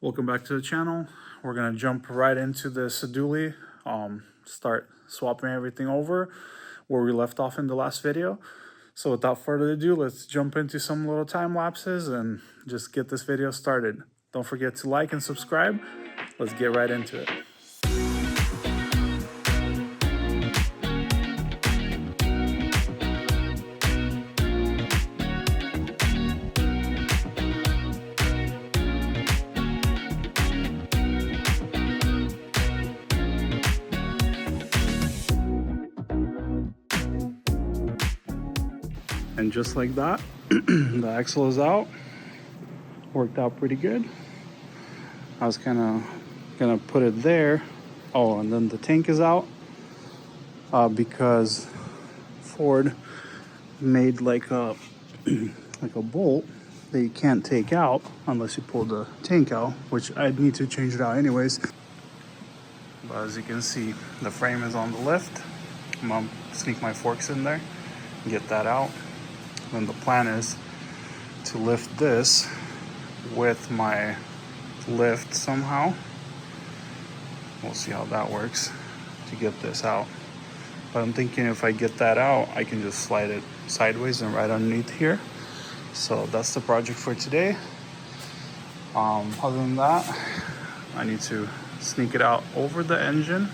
Welcome back to the channel. We're gonna jump right into this dually, start swapping everything over where we left off in the last video. So without further ado, let's jump into some little time lapses and just get this video started. Don't forget to like and subscribe. Let's get right into it. And just like that, the axle is out. Worked out pretty good. I was kind of gonna put it there. Oh, and then the tank is out because Ford made like a like a bolt that you can't take out unless you pull the tank out, which I'd need to change it out anyways. But as you can see, the frame is on the lift. I'm gonna sneak my forks in there, get that out. Then the plan is to lift this with my lift somehow. We'll see how that works to get this out. But I'm thinking if I get that out, I can just slide it sideways and right underneath here. So that's the project for today. Other than that, I need to sneak it out over the engine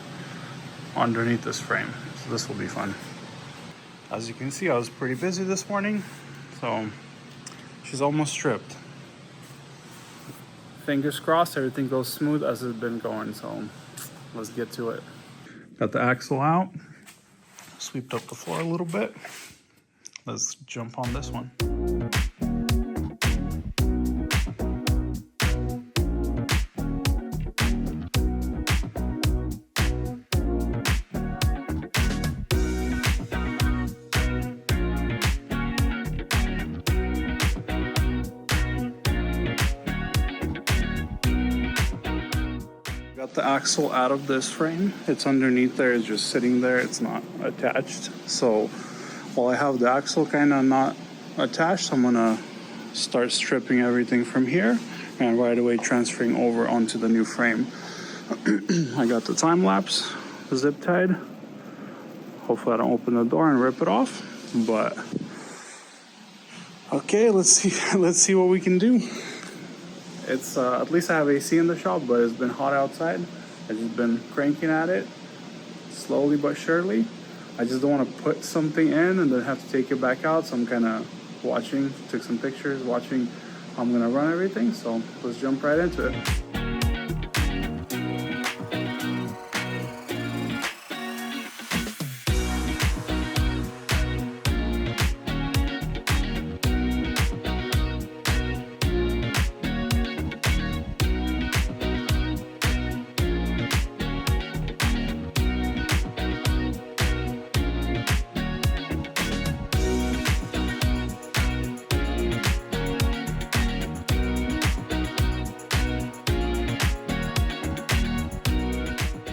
underneath this frame. So this will be fun. As you can see, I was pretty busy this morning, so she's almost stripped. Fingers crossed everything goes smooth as it's been going, so let's get to it. Got the axle out, sweeped up the floor a little bit. Let's jump on this one. Got the axle out of this frame. It's underneath there, it's just sitting there, it's not attached. So while I have the axle kind of not attached, I'm gonna start stripping everything from here and right away transferring over onto the new frame. I got the time lapse zip tied. Hopefully I don't open the door and rip it off, but okay, let's see what we can do. It's at least I have AC in the shop, but it's been hot outside. I've just been cranking at it slowly but surely. I just don't want to put something in and then have to take it back out. So I'm kind of watching, took some pictures, watching how I'm gonna run everything. So let's jump right into it.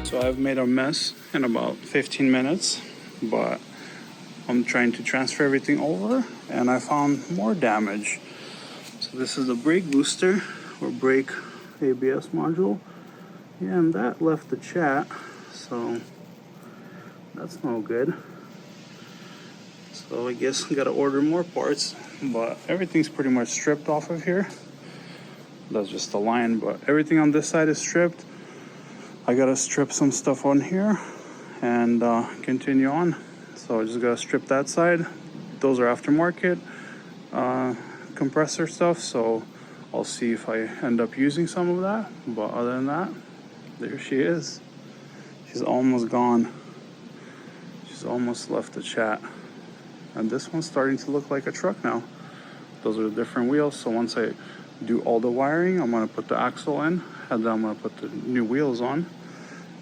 So I've made a mess in about 15 minutes, but I'm trying to transfer everything over and I found more damage. So this is the brake booster or brake ABS module, and that left the chat, so that's no good. So I guess I gotta order more parts, but everything's pretty much stripped off of here. That's just the line, but everything on this side is stripped. I gotta strip some stuff on here and continue on. So I just gotta strip that side. Those are aftermarket compressor stuff, so I'll see if I end up using some of that. But other than that, there she is. She's almost gone. She's almost left the chat. And this one's starting to look like a truck now. Those are the different wheels, so once I do all the wiring, I'm gonna put the axle in, and then I'm gonna put the new wheels on,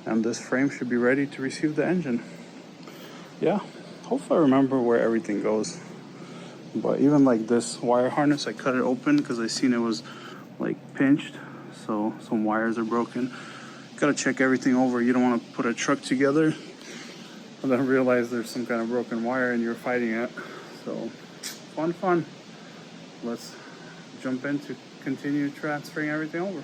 and this frame should be ready to receive the engine. Yeah, hopefully I remember where everything goes. But even like this wire harness, I cut it open because I seen it was like pinched, so some wires are broken. Gotta check everything over. You don't want to put a truck together and then realize there's some kind of broken wire and you're fighting it. So fun. Let's jump into continue transferring everything over.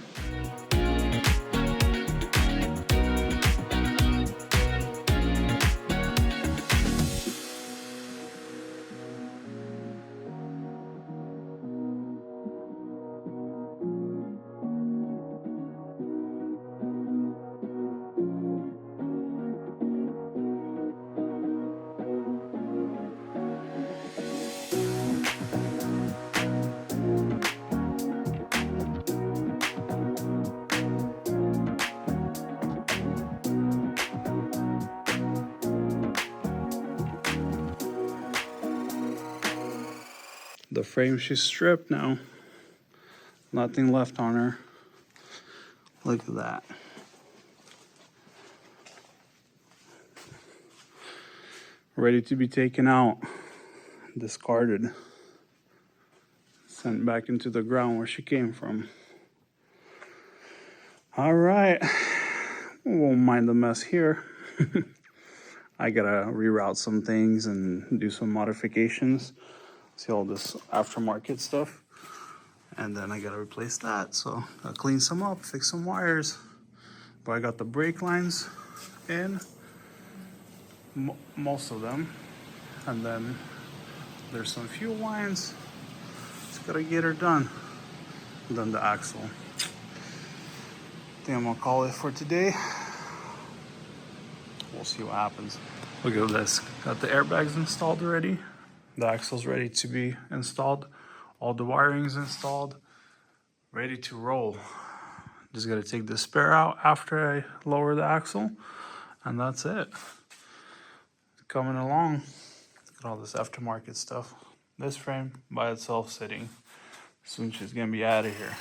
The frame, she's stripped now. Nothing left on her. Look at that. Ready to be taken out, discarded, sent back into the ground where she came from. All right, won't mind the mess here. I gotta reroute some things and do some modifications. See all this aftermarket stuff, and then I gotta replace that. So I'll clean some up, fix some wires. But I got the brake lines in, most of them, and then there's some fuel lines. Just gotta get her done. And then the axle. I think I'm gonna call it for today. We'll see what happens. Look at this. Got the airbags installed already. The axle's ready to be installed. All the wiring's installed. Ready to roll. Just gotta take the spare out after I lower the axle. And that's it. Coming along. Look at all this aftermarket stuff. This frame by itself sitting. Soon she's gonna be out of here.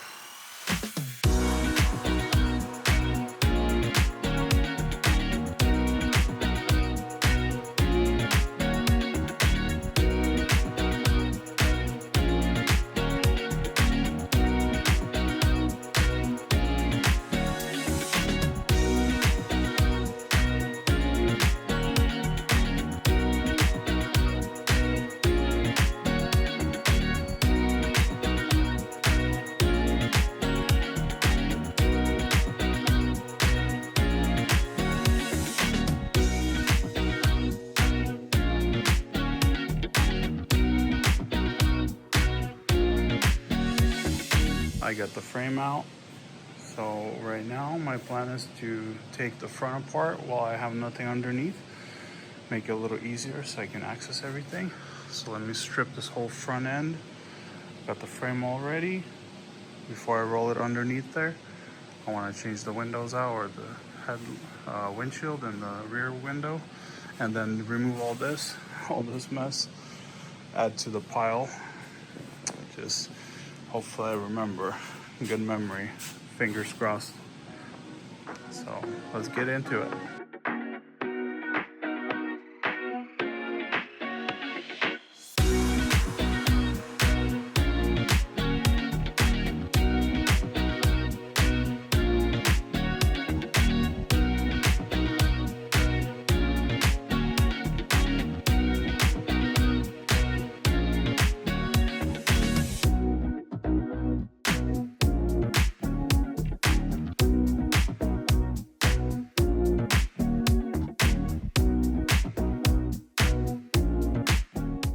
I got the frame out. So right now my plan is to take the front apart while I have nothing underneath. Make it a little easier so I can access everything. So let me strip this whole front end. Got the frame all ready. Before I roll it underneath there, I want to change the windows out, or the head windshield and the rear window, and then remove all this mess, add to the pile. Just hopefully I remember. Good memory. Fingers crossed. So let's get into it.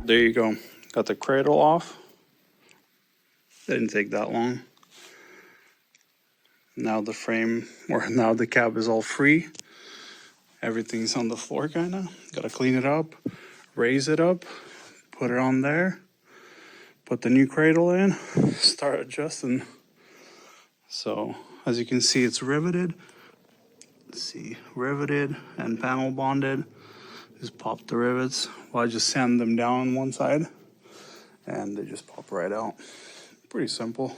There you go. Got the cradle off. Didn't take that long. Now the frame, or now the cab is all free. Everything's on the floor kinda. Gotta clean it up, raise it up, put it on there, put the new cradle in, start adjusting. So as you can see, it's riveted. Let's see, riveted and panel bonded. Just pop the rivets. Well, I just sand them down on one side and they just pop right out. Pretty simple.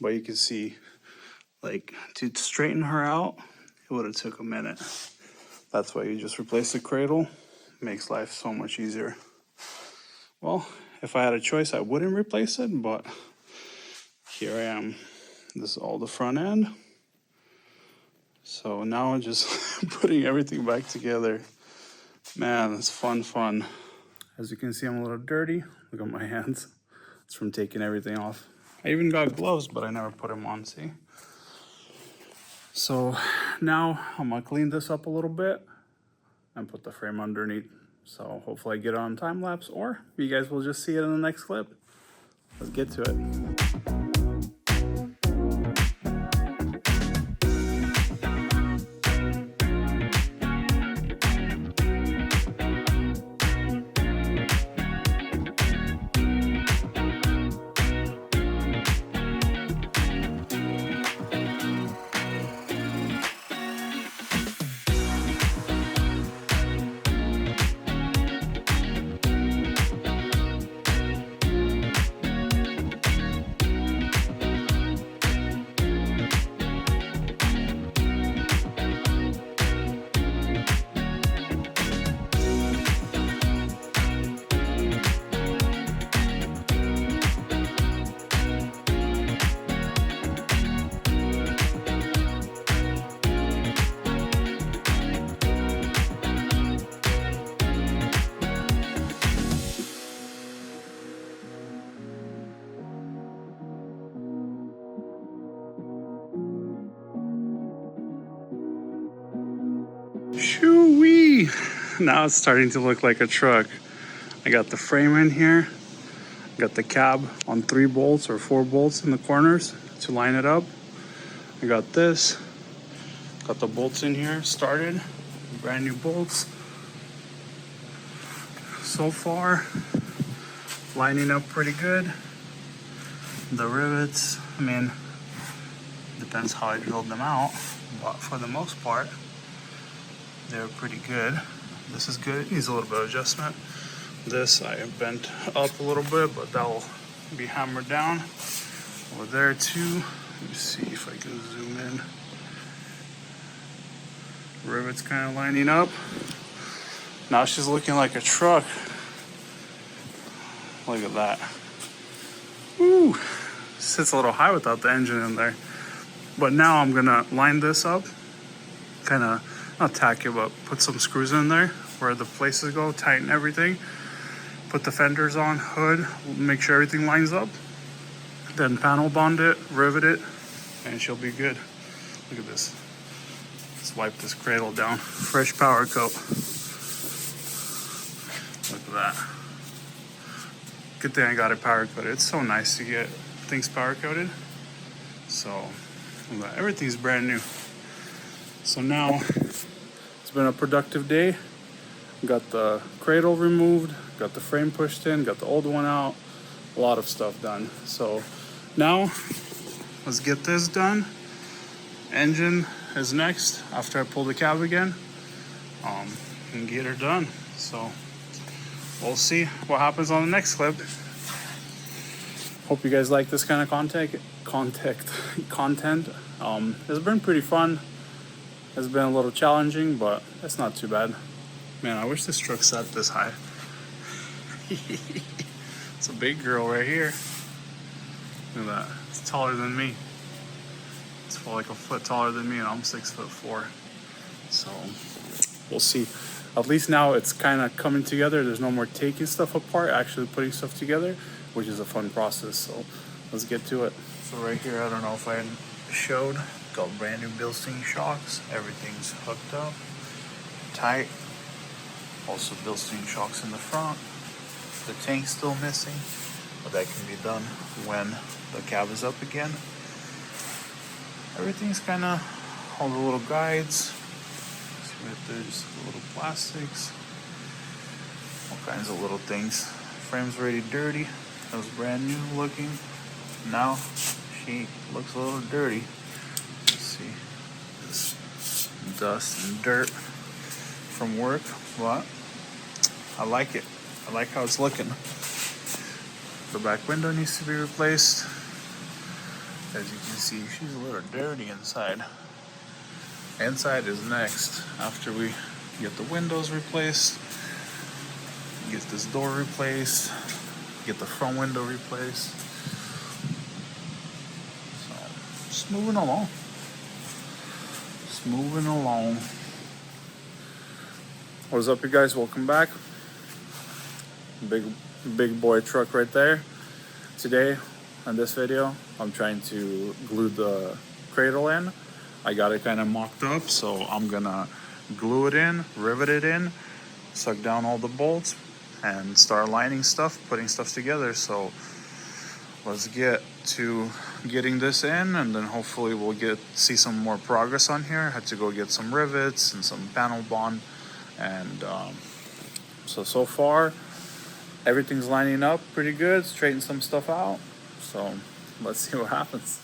But you can see, like, to straighten her out, it would have took a minute. That's why you just replace the cradle. Makes life so much easier. Well, if I had a choice, I wouldn't replace it, but here I am. This is all the front end. So now I'm just putting everything back together. Man, it's fun. As you can see, I'm a little dirty. Look at my hands. It's from taking everything off. I even got gloves, but I never put them on, see? So now I'm gonna clean this up a little bit and put the frame underneath. So hopefully I get it on time lapse, or you guys will just see it in the next clip. Let's get to it. Shoo-wee! Now it's starting to look like a truck. I got the frame in here. Got the cab on 3 bolts or 4 bolts in the corners to line it up. I got this. Got the bolts in here started. Brand new bolts. So far, lining up pretty good. The rivets, I mean, depends how I drilled them out, but for the most part, they're pretty good. This is good. It needs a little bit of adjustment. This I have bent up a little bit, but that will be hammered down. Over there too. Let me see if I can zoom in. Rivets kind of lining up. Now she's looking like a truck. Look at that. Woo! Sits a little high without the engine in there. But now I'm gonna line this up. Kind of, not tack it, but put some screws in there where the places go, tighten everything. Put the fenders on, hood, make sure everything lines up. Then panel bond it, rivet it, and she'll be good. Look at this. Let's wipe this cradle down. Fresh power coat. Look at that. Good thing I got it power coated. It's so nice to get things power coated. So everything's brand new. So now it's been a productive day. Got the cradle removed, got the frame pushed in, got the old one out, a lot of stuff done. So now let's get this done. Engine is next after I pull the cab again and get her done. So we'll see what happens on the next clip. Hope you guys like this kind of content. It's been pretty fun. It's been a little challenging, but it's not too bad. Man, I wish this truck sat this high. It's a big girl right here. Look at that. It's taller than me. It's like a foot taller than me, and I'm 6'4". So we'll see. At least now it's kind of coming together. There's no more taking stuff apart, actually putting stuff together, which is a fun process. So let's get to it. So right here, I don't know if I showed, got brand new Bilstein shocks. Everything's hooked up, tight. Also Bilstein shocks in the front. The tank's still missing, but that can be done when the cab is up again. Everything's kind of, all the little guides. See right there, just little plastics. All kinds of little things. Frame's already dirty. That was brand new looking. Now she looks a little dirty. Let's see, this dust and dirt from work, but I like it. I like how it's looking. The back window needs to be replaced. As you can see, she's a little dirty inside. Inside is next. After we get the windows replaced, get this door replaced, get the front window replaced. So, just moving along. Just moving along. What's up, you guys? Welcome back. Big boy truck right there. Today in this video. I'm trying to glue the cradle in. I got it kind of mocked up, so I'm gonna glue it in, rivet it in, suck down all the bolts, and start lining stuff, putting stuff together. So let's get to getting this in, and then hopefully we'll see some more progress on here. I had to go get some rivets and some panel bond, and so far everything's lining up pretty good. Straighten some stuff out, so let's see what happens.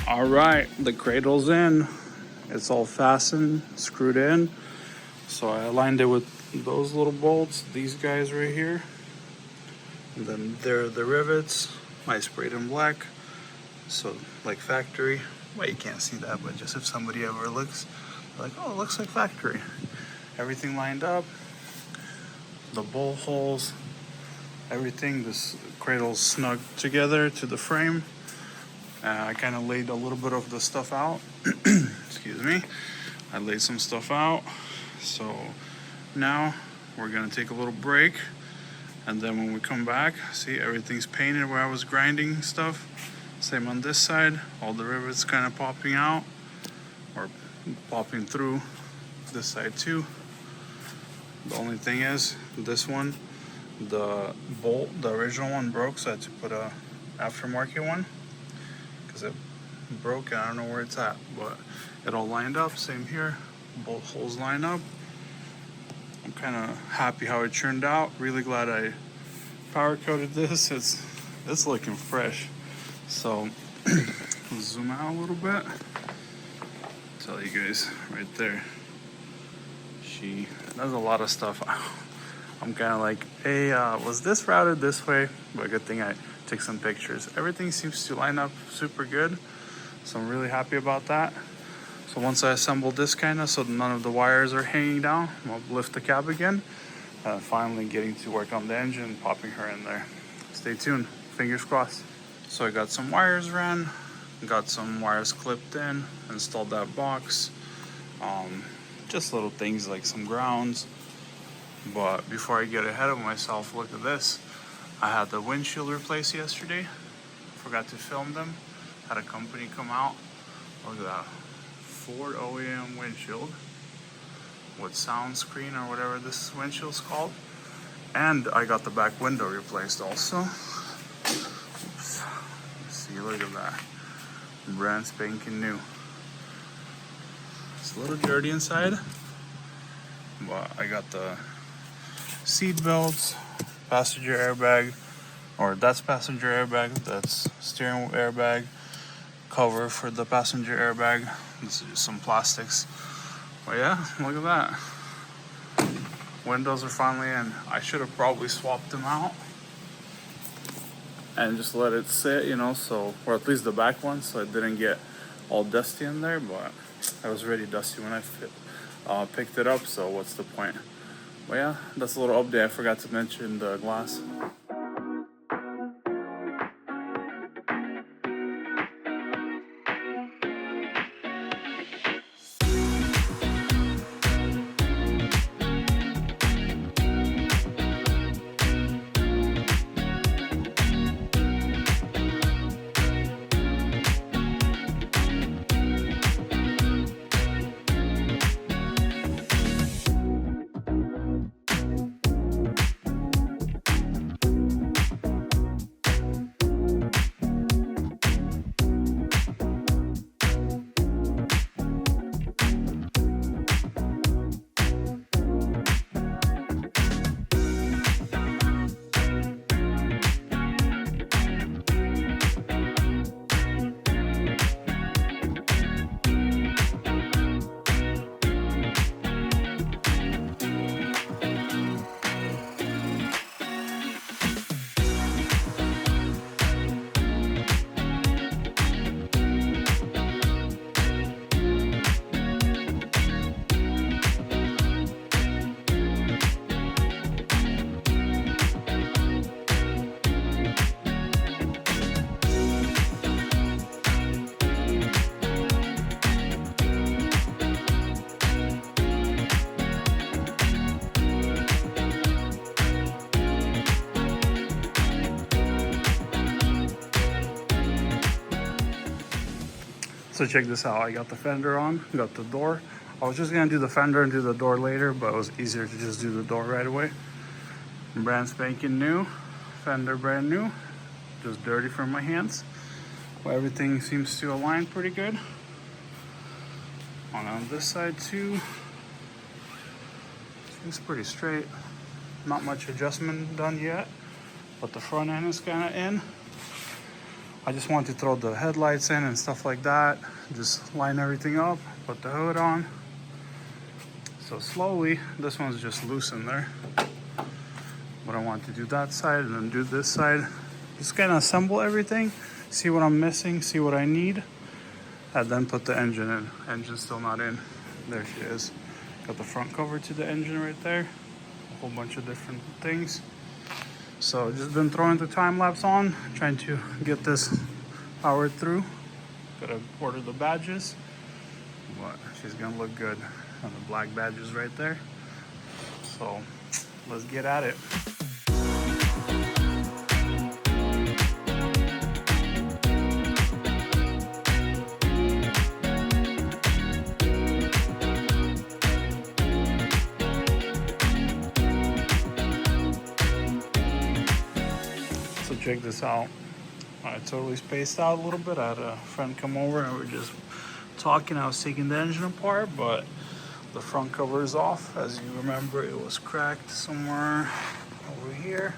All right, the cradle's in. It's all fastened, screwed in. So I aligned it with those little bolts, these guys right here. And then there are the rivets. I sprayed them black, so like factory. Well, you can't see that, but just if somebody ever looks, like, oh, it looks like factory. Everything lined up, the bolt holes, everything. This cradle's snug together to the frame. I kind of laid a little bit of the stuff out. Excuse me. I laid some stuff out. So now we're gonna take a little break, and then when we come back, see, everything's painted where I was grinding stuff. Same on this side. All the rivets kind of popping out or popping through this side too. The only thing is, this one, the bolt, the original one broke, so I had to put a aftermarket one. It broke, I don't know where it's at, but it all lined up. Same here, both holes line up. I'm kind of happy how it turned out. Really glad I power coated this. It's looking fresh. So let's zoom out a little bit. Tell you guys right there, she does a lot of stuff. I'm kind of like, hey, was this routed this way? But good thing I took some pictures. Everything seems to line up super good, so I'm really happy about that. So once I assembled this kind of so none of the wires are hanging down, I'll lift the cab again, finally getting to work on the engine, popping her in there. Stay tuned, fingers crossed. So I got some wires ran, got some wires clipped in, installed that box, just little things like some grounds. But before I get ahead of myself, look at this. I had the windshield replaced yesterday. Forgot to film them. Had a company come out. Look at that. Ford OEM windshield with sound screen or whatever this windshield's called. And I got the back window replaced also. Oops. See, look at that. Brand spanking new. It's a little dirty inside, but I got the seat belts, passenger airbag, or that's passenger airbag, that's steering airbag, cover for the passenger airbag. This is just some plastics. But yeah, look at that. Windows are finally in. I should have probably swapped them out and just let it sit, you know, so, or at least the back one, so it didn't get all dusty in there, but I was already dusty when I picked it up, so what's the point? But yeah, that's a little update. I forgot to mention the glass. So check this out. I got the fender on, got the door. I was just gonna do the fender and do the door later, but it was easier to just do the door right away. Brand spanking new, fender brand new, just dirty from my hands. But everything seems to align pretty good. On this side too, seems pretty straight. Not much adjustment done yet, but the front end is kind of in. I just want to throw the headlights in and stuff like that. Just line everything up, put the hood on. So slowly, this one's just loose in there. But I want to do that side and then do this side. Just kind of assemble everything, see what I'm missing, see what I need, and then put the engine in. Engine's still not in. There she is. Got the front cover to the engine right there. A whole bunch of different things. So just been throwing the time lapse on, trying to get this powered through. Gotta order the badges, but she's gonna look good. And the black badges right there. So let's get at it. So check this out. I totally spaced out a little bit. I had a friend come over and we were just talking. I was taking the engine apart, but the front cover is off. As you remember, it was cracked somewhere over here.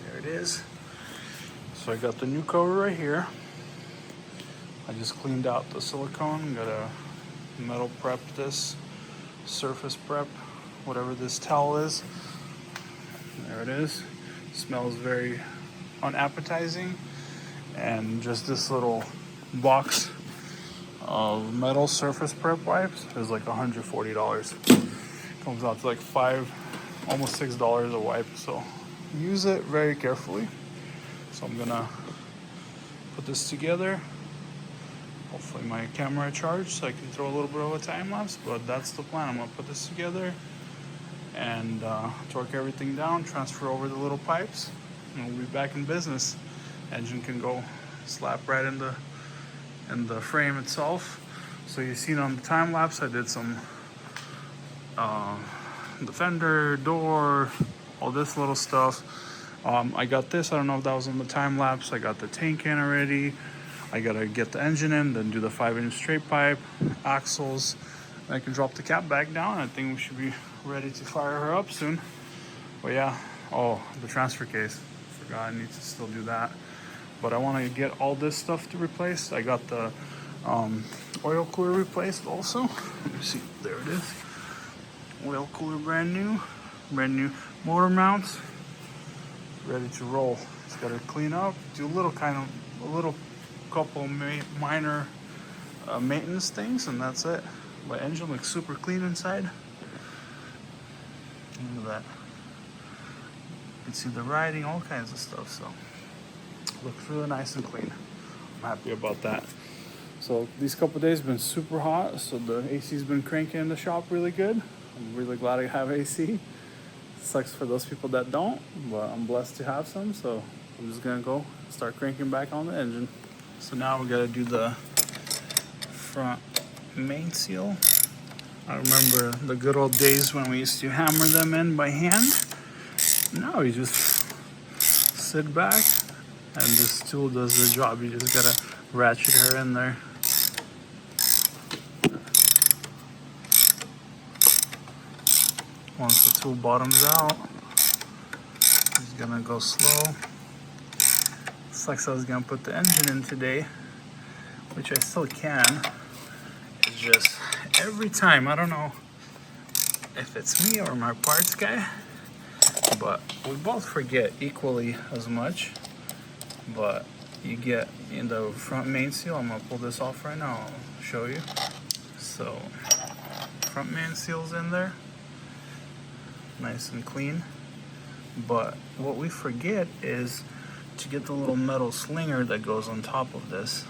There it is. So I got the new cover right here. I just cleaned out the silicone. Got a metal prep this, surface prep, whatever this towel is. There it is. Smells very unappetizing. And just this little box of metal surface prep wipes is like $140. Comes out to like almost $6 a wipe. So use it very carefully. So I'm gonna put this together. Hopefully my camera charged so I can throw a little bit of a time lapse, but that's the plan. I'm gonna put this together and torque everything down, transfer over the little pipes, and we'll be back in business. Engine can go slap right in the frame itself. So you've seen on the time lapse, I did some the fender, door, all this little stuff. I got this. I don't know if that was on the time lapse. I got the tank in already. I gotta get the engine in, then do the 5-inch straight pipe, axles. I can drop the cap back down. I think we should be ready to fire her up soon. But yeah, oh, the transfer case. Forgot I need to still do that. But I want to get all this stuff to replace. I got the oil cooler replaced also. Let me see, there it is. Oil cooler brand new motor mounts, ready to roll. Just got to clean up, do a little couple minor maintenance things, and that's it. My engine looks super clean inside. Look at that. You can see the writing, all kinds of stuff. So looks really nice and clean. I'm happy about that. So these couple days have been super hot, so the AC's been cranking in the shop really good. I'm really glad I have AC. Sucks for those people that don't, but I'm blessed to have some, so I'm just gonna go start cranking back on the engine. So now we gotta do the front main seal. I remember the good old days when we used to hammer them in by hand. Now you just sit back and this tool does the job. You just gotta ratchet her in there. Once the tool bottoms out, it's gonna go slow. Sucks I was gonna put the engine in today, which I still can. It's just every time, I don't know if it's me or my parts guy, but we both forget equally as much. But you get in the front main seal. I'm gonna pull this off right now. I'll show you. So front main seal's in there, nice and clean. But what we forget is to get the little metal slinger that goes on top of this.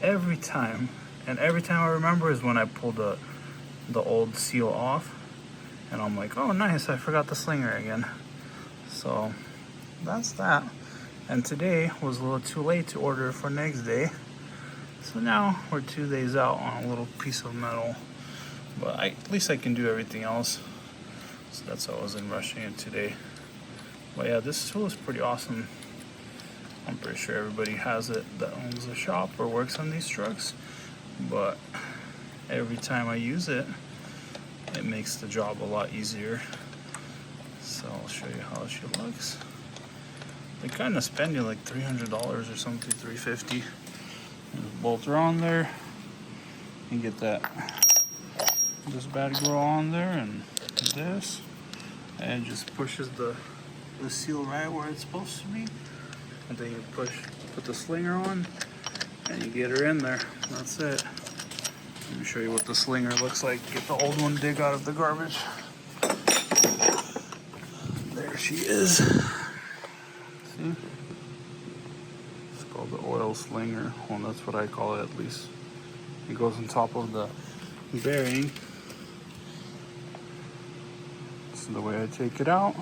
Every time I remember is when I pull the old seal off, and I'm like, oh nice, I forgot the slinger again. So that's that. And today was a little too late to order for next day, So now we're 2 days out on a little piece of metal, but at least I can do everything else. So that's why I wasn't rushing it today. But yeah, this tool is pretty awesome. I'm pretty sure everybody has it that owns a shop or works on these trucks, but every time I use it, it makes the job a lot easier. So I'll show you how she looks. They kind of spend you like $300 or something, $350. The bolts are on there. You get this bad girl on there, and this, and it just pushes the seal right where it's supposed to be. And then you put the slinger on, and you get her in there. That's it. Let me show you what the slinger looks like. Get the old one dig out of the garbage. There she is. See? It's called the oil slinger. Well, that's what I call it, at least. It goes on top of the bearing. So the way I take it out,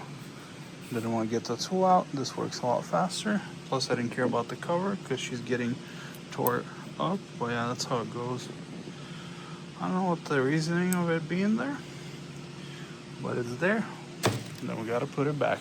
didn't want to get the tool out. This works a lot faster. Plus, I didn't care about the cover because she's getting tore up. But yeah, that's how it goes. I don't know what the reasoning of it being there, but it's there. And then we got to put it back.